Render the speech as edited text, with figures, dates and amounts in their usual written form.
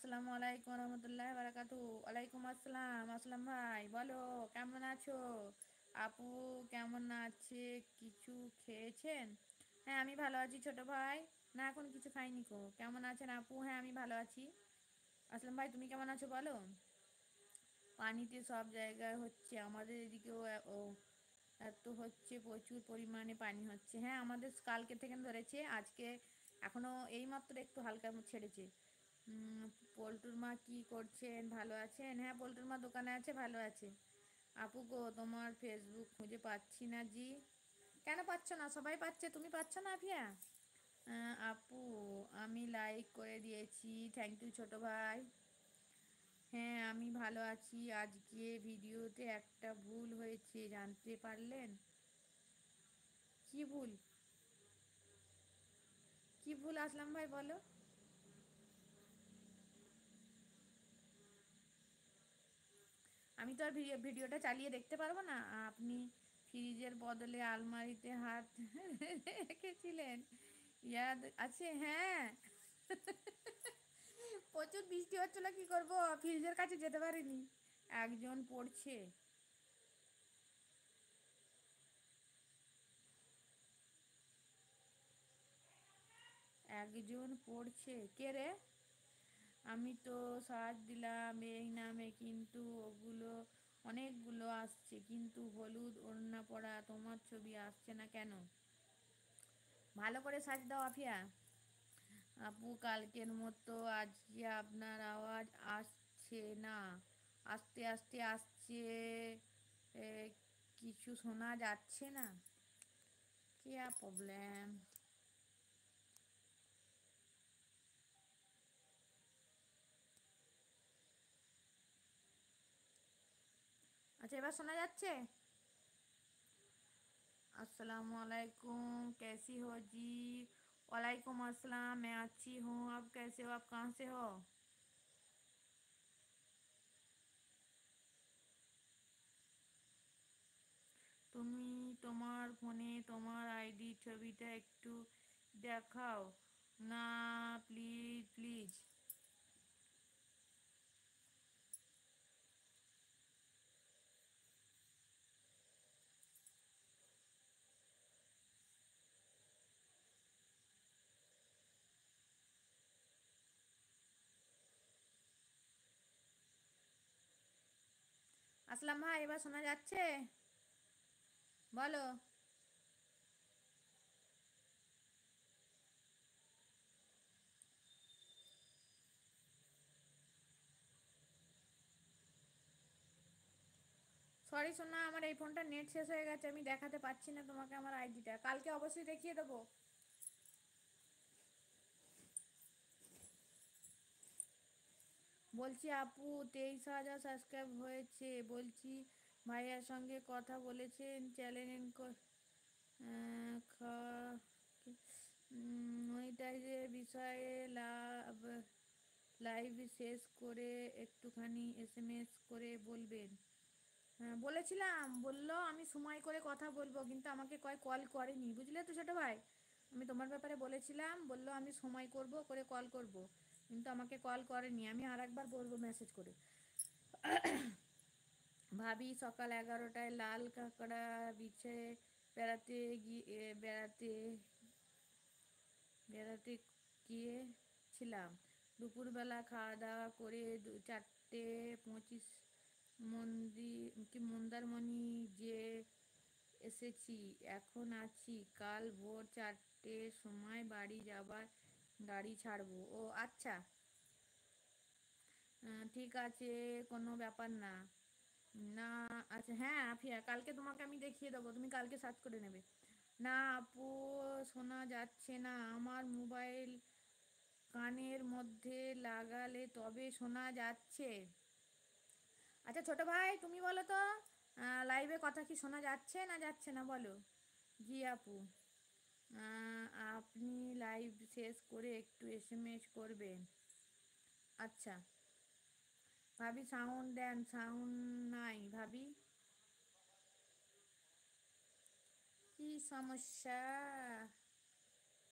আসসালামু আলাইকুম রহমতুল্লাহ বারাকাতু। ওয়ালাইকুম আসসালাম। আসসালাম ভাই, বলো কেমন আছো? আপু কেমন আছে? কিছু খেয়েছেন? হ্যাঁ আমি ভালো আছি ছোট ভাই। না এখন কিছু খাইনি কো। কেমন আছেন আপু? হ্যাঁ আমি ভালো আছি। আসলাম ভাই তুমি কেমন আছো বলো। পানিতে সব জায়গায় হচ্ছে, আমাদের এদিকেও এত হচ্ছে, প্রচুর পরিমাণে পানি হচ্ছে। হ্যাঁ আমাদের কালকে থেকে ধরেছে, আজকে এখনো এইমাত্র একটু হালকা ছেড়েছে। উম, পল্টুর মা কি করছেন? ভালো আছেন? হ্যাঁ পল্টুর মা দোকানে আছে, ভালো আছে। আপু গো তোমার ফেসবুক খুঁজে পাচ্ছি না জি। কেন পাচ্ছ না? সবাই পাচ্ছে, তুমি পাচ্ছ না আফিয়া? আপু আমি লাইক করে দিয়েছি, থ্যাংক ইউ ছোট ভাই। হ্যাঁ আমি ভালো আছি। আজকে ভিডিওতে একটা ভুল হয়েছে, জানতে পারলেন? কি ভুল? কি ভুল আসলাম ভাই বলো। আমি তো আর ভিডিওটা চালিয়ে দেখতে পারবো না। আপনি ফ্রিজের বদলে আলমারিতে হাত রেখেছিলেন, ইয়াদ আছে? হ্যাঁ প্রচুর বৃষ্টি হচ্ছিল, কি করব, ফ্রিজের কাছে যেতে পারিনি। একজন পড়ছে। একজন পড়ছে কে রে? আমি তো সার্চ দিলাম এই নামে, কিন্তু ওগুলো অনেকগুলো আসছে, কিন্তু হলুদ ওড়না পরা তোমার ছবি আসছে না কেন? ভালো করে সার্চ দাও আফিয়া। আপু কালকের মতো আজকে আপনার আওয়াজ আসছে না, আস্তে আস্তে আসছে। এ, কিছু শোনা যাচ্ছে না, কি প্রবলেম? আচ্ছা এবার শোনা যাচ্ছে? अस्सलाम वालेकुम, कैसी हो जी? वालेकुम अस्सलाम, मैं अच्छी हूँ, आप कैसे हो? आप कहाँ से हो? তুমি তোমার ফোনে তোমার আইডি ছবিটা একটু দেখাও না, প্লিজ প্লিজ। আসলাম ভাই এবার শোনা যাচ্ছে? বলো। সরি সোনা, আমার এই ফোনটা নেট শেষ হয়ে গেছে, আমি দেখাতে পাচ্ছি না তোমাকে আমার আইডিটা, কালকে অবশ্যই দেখিয়ে দেবো। বলছি আপু 23,000 সাবস্ক্রাইব হয়েছে, বলছি ভাইয়ার সঙ্গে কথা বলেছেন চ্যানেল মনিটাইজের বিষয়ে লাইভ শেষ করে একটুখানি এসএমএস করে বলবেন। হ্যাঁ বলেছিলাম, বললো আমি সময় করে কথা বলবো, কিন্তু আমাকে কল করেনি, বুঝলে তো ছোটো ভাই। আমি তোমার ব্যাপারে বলেছিলাম, বললো আমি সময় করব করে কল করব, কিন্তু আমাকে কল করেনি। আমি আর একবার বলবো মেসেজ করে। ভাবি সকাল 11টায় লাল কাঁকড়া বিছে বেড়াতে গিয়ে বেড়াতে গিয়েছিলাম। দুপুরবেলা খাওয়া দাওয়া করে 4:25 মন্দারমণি যে এসেছি, এখন আছি। কাল ভোর 4টের সময় বাড়ি যাবার গাড়ি ছাড়বো। ও আচ্ছা, ঠিক আছে, কোনো ব্যাপার না। না আচ্ছা হ্যাঁ আফিয়া, কালকে তোমাকে আমি দেখিয়ে দেবো, তুমি কালকে সার্চ করে নেবে। না আপু শোনা যাচ্ছে না, আমার মোবাইল কানের মধ্যে লাগালে তবে শোনা যাচ্ছে। আচ্ছা ছোট ভাই তুমি বলো তো, লাইভে কথা কি শোনা যাচ্ছে না যাচ্ছে না বলো। জি আপু, আপনি লাইভ শেষ করে একটু এসএমএস করবেন। আচ্ছা ভাবি সাউন্ড দেন, সাউন্ড নাই ভাবি, কি সমস্যা?